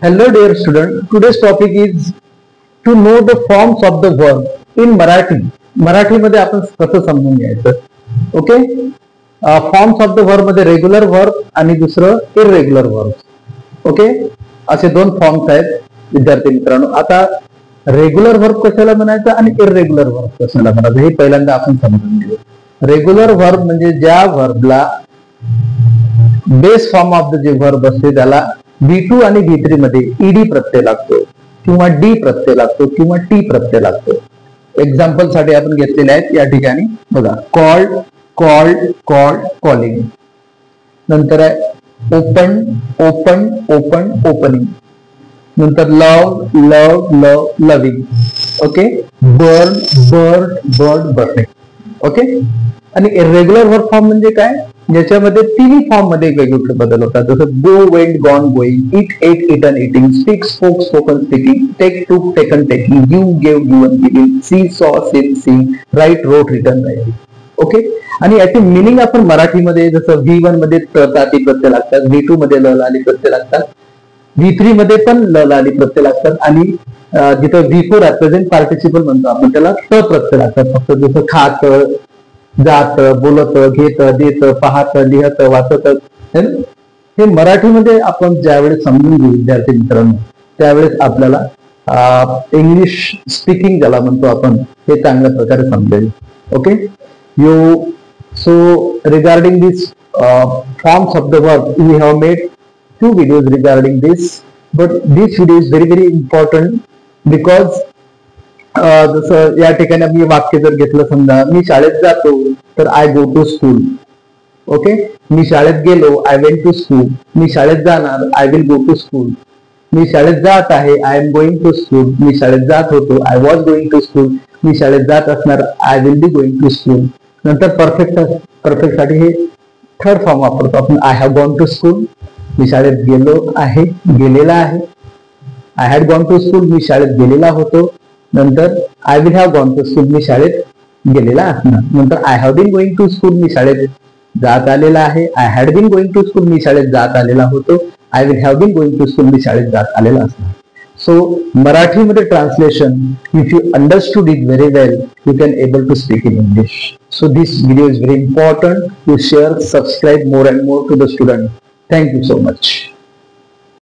Hello dear student, today's topic is to know the forms of the verb in Marathi. Marathi मध्ये आपण कसं समजून घ्यायचं. Okay, forms of the verb मध्ये regular verb आणि दुसरं इररेग्युलर वर्ब. ओके, असे दोन फॉर्म्स आहेत विद्यार्थी मित्रांनो. आता रेग्युलर वर्ब कशाला म्हणायचं आणि इररेग्युलर वर्ब कशाला म्हणायचं हे पहिल्यांदा आपण समजून घेऊ. रेग्युलर वर्ब म्हणजे ज्या वर्बला बेस फॉर्म ऑफ द जे वर्ब असते त्याला V2 आणि V3 मध्ये ईडी प्रत्यय लागतो किंवा डी प्रत्यय लागतो किंवा टी प्रत्यय लागतो. एक्झाम्पल साठी आपण घेतलेले आहेत या ठिकाणी बघा. Called, called, called, calling. नंतर आहे ओपन, ओपन, ओपन, ओपनिंग. नंतर love, love, love, loving. Okay, burn, bird, bird, burning. Okay, आणि इररेग्युलर वर्ब फॉर्म म्हणजे काय, ज्याच्यामध्ये तिन्ही फॉर्म मध्ये वेगवेगळे बदल होतात. जसं go, went, gone, going, eat, ate, eaten, eating, speak, spoke, spoken, speaking, take, took, taken, taking, give, gave, given, giving, see, saw, seen, seeing, write, wrote, written, writing. Okay, आणि याची मिनिंग आपण मराठीमध्ये जसं V1 मध्ये त ताती प्रत्यय लागतात, V2 मध्ये ल लाली प्रत्यय लागतात, V3 मध्ये पण ल लाली प्रत्यय लागतात आणि जिथं V4 आहे प्रेझेंट पार्टिसिपल म्हणतो आपण त्याला त प्रत्यय लागतात. फक्त जसं खात, जात, बोलत, घेत, देत, पाहत, लिहत, वाचत, हे मराठीमध्ये आपण ज्यावेळेस समजून घेऊ विद्यार्थी मित्रांनो त्यावेळेस आपल्याला इंग्लिश स्पीकिंग ज्याला म्हणतो आपण हे चांगल्या प्रकारे समजेल. Okay, so regarding this forms of the verb we have made 2 videos regarding this, but this video is very important because जसं या ठिकाणी मी वाक्य जर घेतलं, समजा मी शाळेत जातो तर I go to school. Okay, मी शाळेत गेलो, आय वेंट टू स्कूल. मी शाळेत जाणार, I will go to school. मी शाळेत जात आहे, I am going to school. मी शाळेत जात होतो, I was going to school. मी शाळेत जात असणार, I will be going to school. नंतर परफेक्ट साठी हे थर्ड फॉर्म वापरतो आपण, I have gone to school. मी शाळेत गेलो आहे, गेलेला आहे. I had gone to school, मी शाळेत गेलेला होतो. नंतर I will have gone to school, मी शाळेत गेलेला असणार. नंतर I have been going to school, मी शाळेत जात आलेला आहे. I had been going to school, मी शाळेत जात आलेला होतो. I will have been going to school, मी शाळेत जात आलेला असणार. सो मराठीमध्ये translation, if you understood it very well you can able to speak in English. So this video is very important. You share, subscribe more and more to the student. Thank you so much.